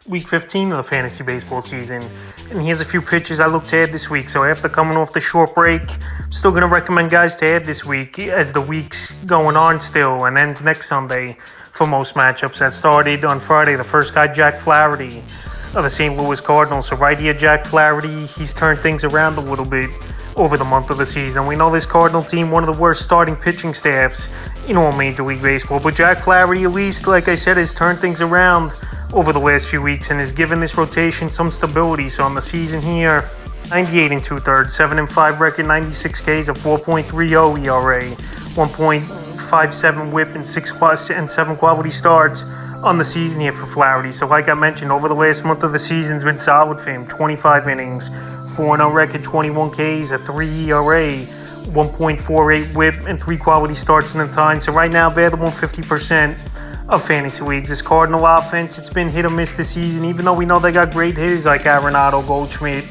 week 15 of the fantasy baseball season. And here's a few pitchers I look to add this week. So after coming off the short break, I'm still going to recommend guys to add this week as the week's going on still and ends next Sunday for most matchups. That started on Friday. The first guy, Jack Flaherty of the St. Louis Cardinals. So right here, Jack Flaherty, he's turned things around a little bit over the month of the season. We know this Cardinal team, one of the worst starting pitching staffs in all Major League Baseball. But Jack Flaherty, at least, like I said, has turned things around over the last few weeks and has given this rotation some stability. So on the season here, 98 and 2/3, 7-5 record, 96 Ks, a 4.30 ERA, 1.57 WHIP, and 7 quality starts on the season here for Flaherty. So like I mentioned, over the last month of the season's been solid for him. 25 innings, 4-0 record, 21 Ks, a 3 ERA, 1.48 WHIP, and 3 quality starts in the time. So right now, available in 50% of fantasy leagues. This Cardinal offense, it's been hit or miss this season, even though we know they got great hitters like Arenado, Goldschmidt,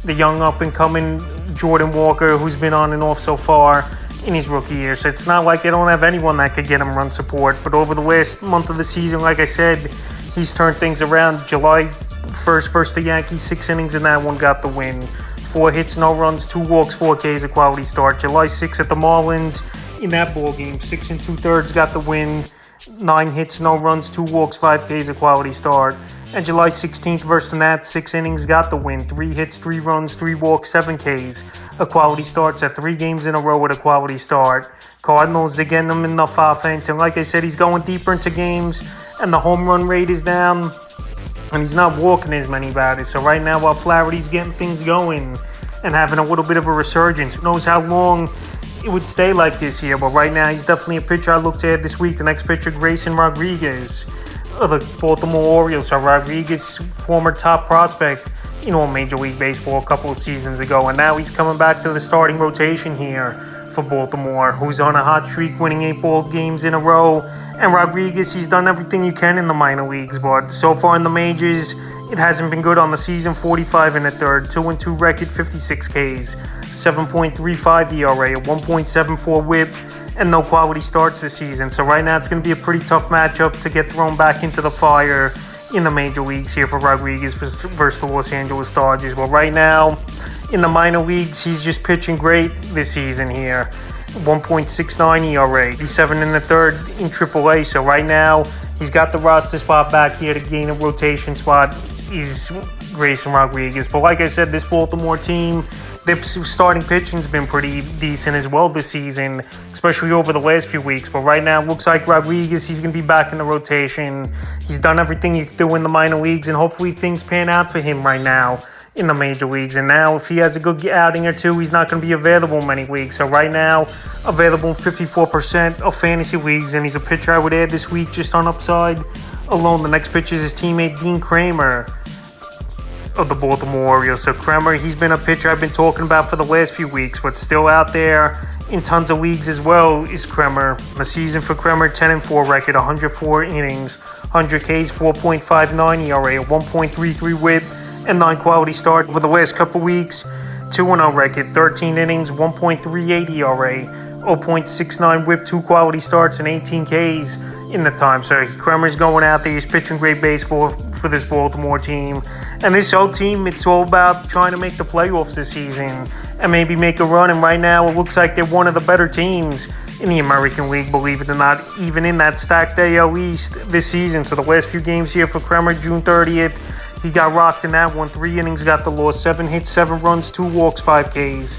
the young up-and-coming Jordan Walker, who's been on and off so far in his rookie year. So it's not like they don't have anyone that could get him run support. But over the last month of the season, like I said, he's turned things around. July 1st versus the Yankees, 6 innings in that one, got the win. 4 hits, no runs, 2 walks, 4 Ks, a quality start. July 6th at the Marlins, in that ball game, 6 and 2/3 got the win. 9 hits, no runs, 2 walks, 5 Ks, a quality start. And July 16th versus the Nats, 6 innings, got the win. 3 hits, 3 runs, 3 walks, 7 Ks, a quality start. At 3 games in a row with a quality start. Cardinals, they're getting him enough offense. And like I said, he's going deeper into games. And the home run rate is down. And he's not walking as many batters. So right now, while Flaherty's getting things going and having a little bit of a resurgence, who knows how long it would stay like this here. But right now, he's definitely a pitcher I look to add this week. The next pitcher, Grayson Rodriguez of the Baltimore Orioles. So Rodriguez, former top prospect in all Major League Baseball a couple of seasons ago. And now he's coming back to the starting rotation here for Baltimore, who's on a hot streak, winning 8 ball games in a row. And Rodriguez, he's done everything you can in the minor leagues, but so far in the majors, it hasn't been good on the season. 45 and a third, 2-2 record, 56 Ks, 7.35 ERA, 1.74 WHIP, and no quality starts this season. So right now, it's going to be a pretty tough matchup to get thrown back into the fire in the major leagues here for Rodriguez versus the Los Angeles Dodgers. Well, right now, in the minor leagues, he's just pitching great this season here. 1.69 ERA, 87 and a third in AAA. So right now, he's got the roster spot back here to gain a rotation spot. He's Grayson Rodriguez. But like I said, this Baltimore team, their starting pitching's been pretty decent as well this season, especially over the last few weeks. But right now, it looks like Rodriguez, he's going to be back in the rotation. He's done everything you could do in the minor leagues, and hopefully things pan out for him right now in the major leagues. And now, if he has a good outing or two, he's not going to be available in many leagues. So right now, available in 54% of fantasy leagues, and he's a pitcher I would add this week just on upside alone. The next pitcher is his teammate Dean Kremer of the Baltimore Orioles. So Kremer, he's been a pitcher I've been talking about for the last few weeks, but still out there in tons of leagues as well is Kremer. The season for Kremer, 10-4 record, 104 innings, 100 Ks, 4.59 ERA, 1.33 WHIP, and 9 quality start over the last couple weeks. 2-0 record, 13 innings, 1.38 ERA, 0.69 WHIP, 2 quality starts, and 18 Ks in the time. So Kremer's going out there, he's pitching great baseball for this Baltimore team. And this whole team, it's all about trying to make the playoffs this season and maybe make a run. And right now, it looks like they're one of the better teams in the American League, believe it or not, even in that stacked AL East this season. So the last few games here for Kremer, June 30th, he got rocked in that one. 3 innings, got the loss. 7 hits, 7 runs, 2 walks, 5 Ks.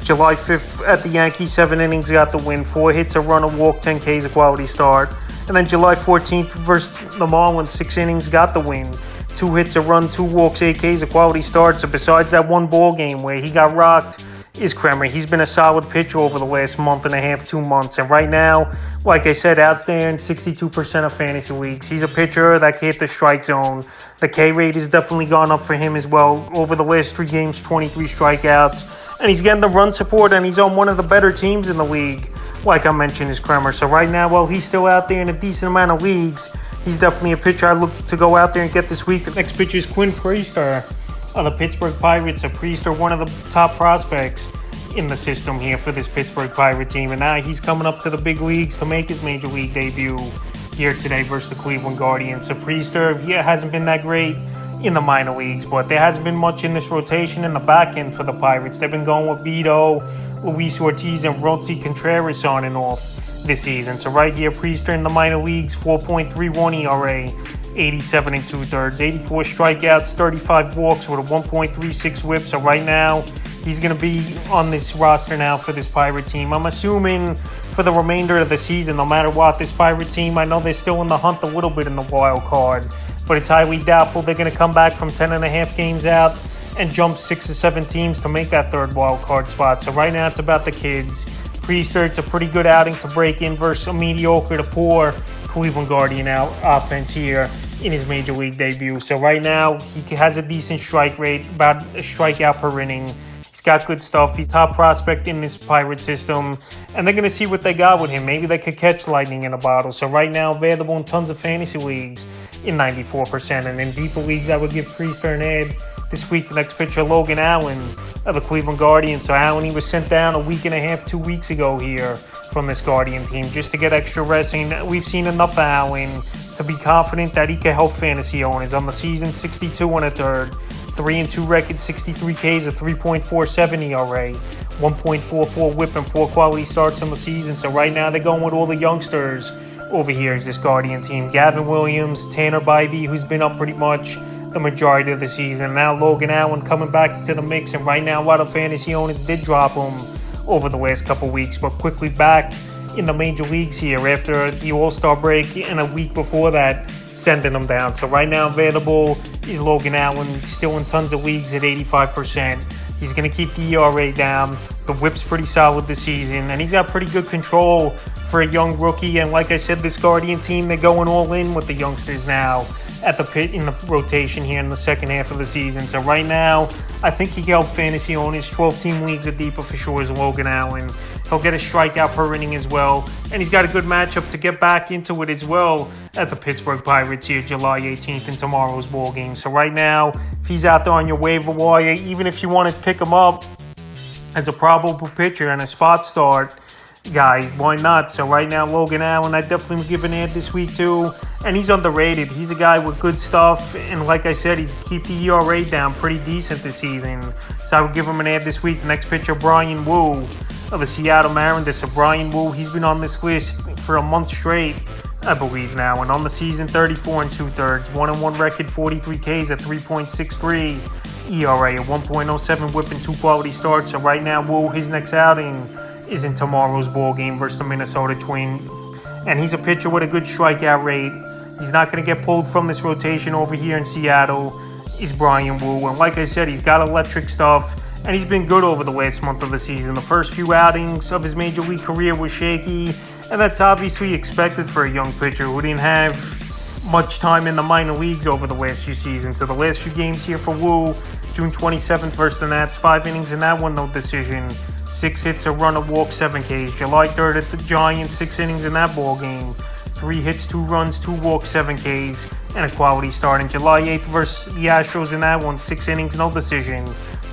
July 5th at the Yankees, 7 innings, got the win. 4 hits, a run, a walk, 10 Ks, a quality start. And then July 14th versus the Marlins, 6 innings, got the win. 2 hits, a run, 2 walks, 8 Ks, a quality start. So besides that one ball game where he got rocked, is Kremer. He's been a solid pitcher over the last month and a half, 2 months. And right now, like I said, out there in 62% of fantasy leagues. He's a pitcher that can hit the strike zone. The K rate has definitely gone up for him as well. Over the last 3 games, 23 strikeouts. And he's getting the run support, and he's on one of the better teams in the league, like I mentioned, is Kremer. So right now, while he's still out there in a decent amount of leagues, he's definitely a pitcher I look to go out there and get this week. The next pitcher is Quinn Priester of the Pittsburgh Pirates. So Priester, one of the top prospects in the system here for this Pittsburgh Pirate team. And now he's coming up to the big leagues to make his major league debut. here today versus the Cleveland Guardians. So Priester, hasn't been that great in the minor leagues, but there hasn't been much in this rotation in the back end for the Pirates. They've been going with Beto, Luis Ortiz, and Roansy Contreras on and off this season. So right here, Priester in the minor leagues, 4.31 ERA, 87 2/3, 84 strikeouts, 35 walks with a 1.36 whip. So right now, he's going to be on this roster now for this Pirate team. I'm assuming for the remainder of the season, no matter what, this Pirate team, I know they're still in the hunt a little bit in the wild card, but it's highly doubtful they're going to come back from 10.5 games out and jump 6 or 7 teams to make that third wild card spot. So right now, it's about the kids. Priester, it's a pretty good outing to break in versus a mediocre to poor Cleveland Guardian offense here in his major league debut. So right now, he has a decent strike rate, about a strikeout per inning. He's got good stuff. He's top prospect in this Pirate system, and they're going to see what they got with him. Maybe they could catch lightning in a bottle. So right now, available in tons of fantasy leagues in 94%, and in deeper leagues, I would give Priester an ad this week. The next pitcher, Logan Allen of the Cleveland Guardians. So Allen, he was sent down a week and a half, 2 weeks ago here from this Guardian team just to get extra rest. And we've seen enough of Allen to be confident that he can help fantasy owners. On the season, 62 1/3, 3-2 record, 63 Ks, a 3.47 ERA, 1.44 whip, and 4 quality starts on the season. So right now they're going with all the youngsters over here as this Guardian team. Gavin Williams, Tanner Bybee, who's been up pretty much the majority of the season. Now Logan Allen coming back to the mix, and right now a lot of fantasy owners did drop him over the last couple weeks, but quickly back in the major leagues here after the All-Star break and a week before that, sending them down. So right now available is Logan Allen, still in tons of leagues at 85%. He's going to keep the ERA down. The whip's pretty solid this season, and he's got pretty good control for a young rookie. And like I said, this Guardian team, they're going all in with the youngsters now at the pit in the rotation here in the second half of the season. So right now, I think he can help fantasy owners. 12-team leagues or deeper for sure is Logan Allen. He'll get a strikeout per inning as well. And he's got a good matchup to get back into it as well at the Pittsburgh Pirates here July 18th in tomorrow's ball game. So right now, if he's out there on your waiver wire, even if you want to pick him up as a probable pitcher and a spot start guy, why not? So right now, Logan Allen, I definitely would give an ad this week too. And he's underrated. He's a guy with good stuff. And like I said, he's keep the ERA down pretty decent this season. So I would give him an ad this week. The next pitcher, Brian Wu of the Seattle Mariners. So Brian Wu, he's been on this list for a month straight, I believe now. And on the season, 34 2/3, 1-1 record, 43 Ks at 3.63 ERA, a 1.07 whip, and 2 quality starts. So right now, Wu, his next outing is in tomorrow's ball game versus the Minnesota Twins. And he's a pitcher with a good strikeout rate. He's not going to get pulled from this rotation over here in Seattle, is Brian Wu. And like I said, he's got electric stuff, and he's been good over the last month of the season. The first few outings of his major league career were shaky, and that's obviously expected for a young pitcher who didn't have much time in the minor leagues over the last few seasons. So the last few games here for Wu, June 27th versus the Nats, 5 innings in that one, no decision. 6 hits, a run, a walk, 7 Ks. July 3rd at the Giants, 6 innings in that ball game. 3 hits, 2 runs, 2 walks, 7 Ks, and a quality start. And July 8th versus the Astros in that one, 6 innings, no decision.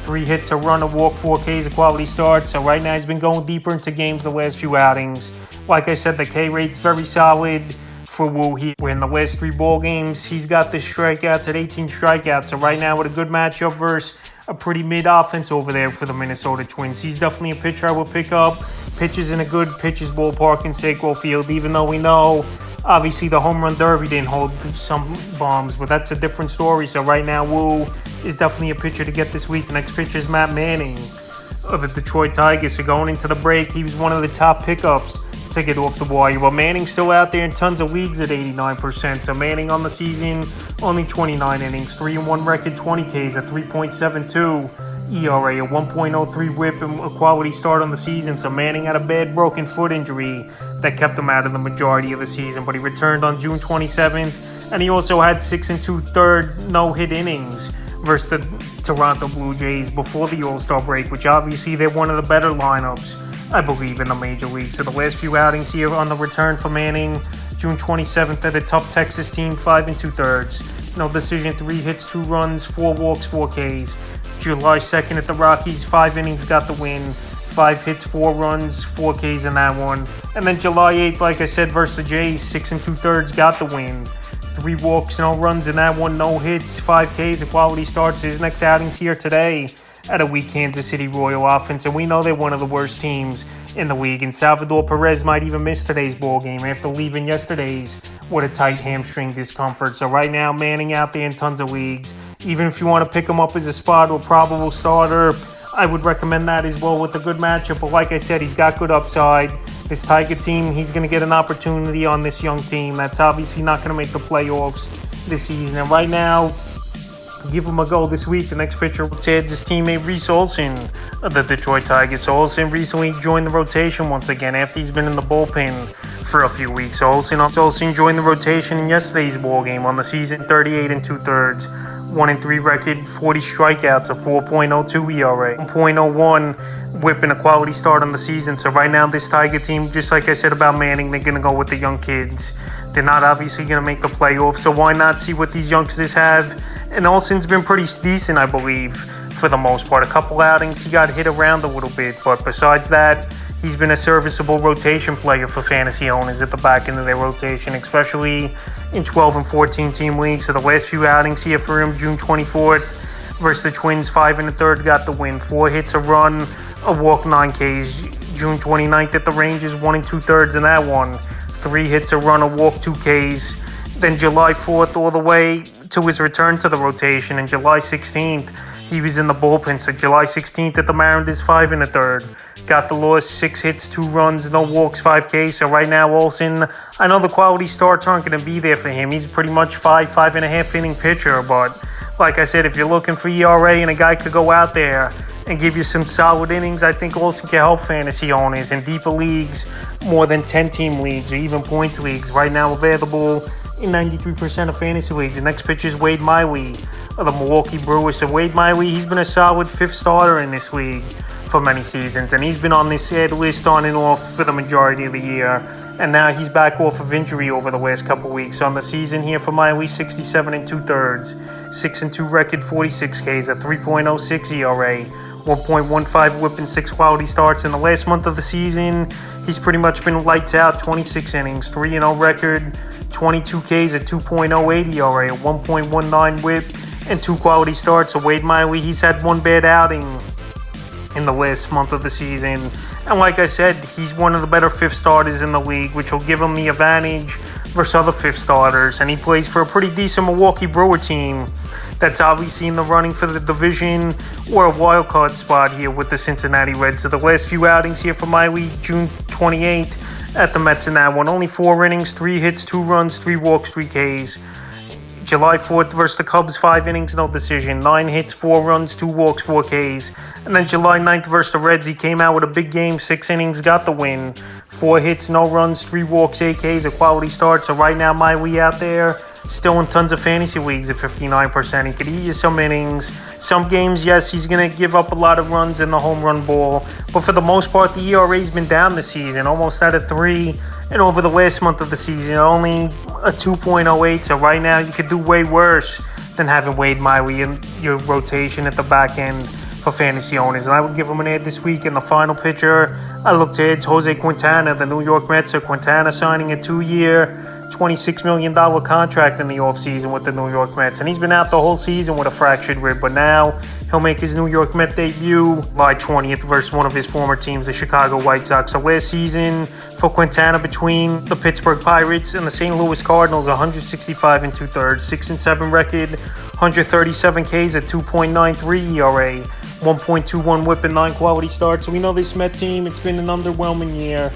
3 hits, a run, a walk, 4 Ks, a quality start. So right now he's been going deeper into games the last few outings. Like I said, the K rate's very solid for Wu here. In the last 3 ball games, he's got the strikeouts at 18 strikeouts. So right now with a good matchup versus a pretty mid offense over there for the Minnesota Twins. He's definitely a pitcher I will pick up. Pitches in a good pitcher's ballpark in Safeco Field, even though we know obviously the home run derby didn't hold some bombs, but that's a different story. So right now, Wu is definitely a pitcher to get this week. The next pitcher is Matt Manning of the Detroit Tigers. So going into the break, he was one of the top pickups to get off the wire. But Manning's still out there in tons of leagues at 89%. So Manning on the season, only 29 innings, 3-1 record, 20 Ks at 3.72 ERA, a 1.03 whip, and a quality start on the season. So Manning had a bad broken foot injury that kept him out of the majority of the season, but he returned on June 27th, and he also had 6 2/3 no-hit innings versus the Toronto Blue Jays before the All-Star break, which obviously they're one of the better lineups, I believe, in the major league. So the last few outings here on the return for Manning, June 27th at a tough Texas team, 5 2/3, no decision, 3 hits, 2 runs, 4 walks, 4 Ks. July 2nd at the Rockies, 5 innings, got the win, 5 hits, 4 runs, 4 Ks in that one. And then July 8th, like I said, versus the Jays, 6 2/3, got the win. 3 walks, no runs in that one, no hits, 5 Ks, a quality starts. His next outings here today at a weak Kansas City Royal offense, and we know they're one of the worst teams in the league. And Salvador Perez might even miss today's ball game after leaving yesterday's with a tight hamstring discomfort. So right now, Manning out there in tons of leagues. Even if you want to pick him up as a spot or probable starter, I would recommend that as well with a good matchup. But like I said, he's got good upside. This Tiger team, he's going to get an opportunity on this young team that's obviously not going to make the playoffs this season. And right now, give him a go this week. The next pitcher adds his teammate Reese Olson of the Detroit Tigers. So Olson recently joined the rotation once again after he's been in the bullpen for a few weeks. So Olson joined the rotation in yesterday's ball game on the season, 38 2/3. 1-3 record, 40 strikeouts, a 4.02 ERA, 1.01 whip, and a quality start on the season. So right now, this Tiger team, just like I said about Manning, they're going to go with the young kids. They're not obviously going to make the playoffs, so why not see what these youngsters have? And Olson's been pretty decent, I believe, for the most part. A couple outings, he got hit around a little bit, but besides that, he's been a serviceable rotation player for fantasy owners at the back end of their rotation, especially in 12 and 14 team leagues. So the last few outings here for him, June 24th versus the Twins, 5 1/3, got the win. 4 hits, a run, a walk, 9 Ks. June 29th at the Rangers, 1 2/3 in that one. 3 hits, a run, a walk, 2 Ks. Then July 4th all the way to his return to the rotation. And July 16th, he was in the bullpen. So July 16th at the Mariners, 5 1/3. Got the loss, 6 hits, 2 runs, no walks, 5 Ks. So right now, Olson, I know the quality starts aren't going to be there for him. He's pretty much 5.5 inning pitcher. But like I said, if you're looking for ERA and a guy could go out there and give you some solid innings, I think Olson can help fantasy owners in deeper leagues, more than 10-team leagues or even point leagues. Right now available in 93% of fantasy leagues. The next pitcher is Wade Miley of the Milwaukee Brewers. So Wade Miley, he's been a solid 5th starter in this league for many seasons, and he's been on this sad list on and off for the majority of the year. And now he's back off of injury over the last couple weeks. On the season here for Miley, 67 2/3, 6 2 record, 46 Ks, a 3.06 ERA, 1.15 whip, and 6 quality starts. In the last month of the season, he's pretty much been lights out, 26 innings, 3-0 record, 22 Ks, a 2.08 ERA, a 1.19 whip, and 2 quality starts. So Wade Miley, he's had 1 bad outing in the last month of the season. And like I said, he's one of the better 5th starters in the league, which will give him the advantage versus other 5th starters. And he plays for a pretty decent Milwaukee Brewer team that's obviously in the running for the division or a wild card spot here with the Cincinnati Reds. So the last few outings here for Miley, June 28th at the Mets in that one. Only 4 innings, 3 hits, 2 runs, 3 walks, 3 Ks. July 4th versus the Cubs, 5 innings, no decision, 9 hits, 4 runs, 2 walks, 4 Ks. And then July 9th versus the Reds, he came out with a big game, 6 innings, got the win, 4 hits, no runs, 3 walks, 8 Ks, a quality start. So right now, Miley out there, still in tons of fantasy leagues at 59%. He could eat you some innings. Some games, yes, he's going to give up a lot of runs in the home run ball. But for the most part, the ERA's been down this season, almost at a 3. And over the last month of the season, only a 2.08. So right now, you could do way worse than having Wade Miley in your rotation at the back end for fantasy owners. And I would give him an ad this week. In the final pitcher, I look to add Jose Quintana, the New York Mets. So Quintana signing a 2-year, $26 million contract in the offseason with the New York Mets. And he's been out the whole season with a fractured rib. But now he'll make his New York Met debut July 20th versus one of his former teams, the Chicago White Sox. So last season for Quintana between the Pittsburgh Pirates and the St. Louis Cardinals, 165 2/3, 6-7 record, 137 Ks, a 2.93 ERA, 1.21 whip, and 9 quality starts. So we know this Met team, it's been an underwhelming year.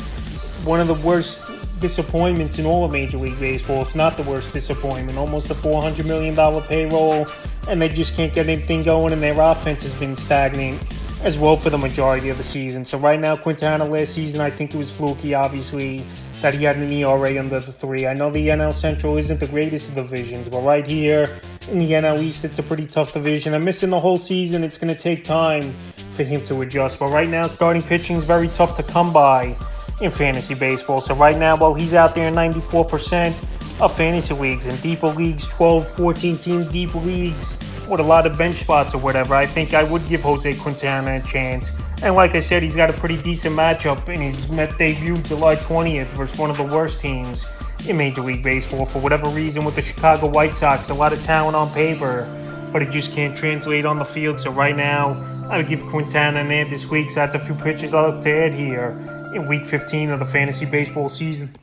One of the worst disappointments in all of Major League Baseball, if not the worst disappointment. Almost a $400 million payroll, and they just can't get anything going, and their offense has been stagnant as well for the majority of the season. So right now, Quintana last season, I think it was fluky, obviously, that he had an ERA under the 3. I know the NL Central isn't the greatest of divisions, but right here in the NL East, it's a pretty tough division. And missing the whole season, it's going to take time for him to adjust. But right now, starting pitching is very tough to come by in fantasy baseball. So right now, while he's out there in 94% of fantasy leagues, in deeper leagues, 12, 14 team deep leagues, with a lot of bench spots or whatever, I think I would give Jose Quintana a chance. And like I said, he's got a pretty decent matchup in his debut July 20th versus one of the worst teams in Major League Baseball. For whatever reason, with the Chicago White Sox, a lot of talent on paper, but it just can't translate on the field. So right now, I would give Quintana an add this week. So that's a few pitches I'll look to add here in Week 15 of the fantasy baseball season.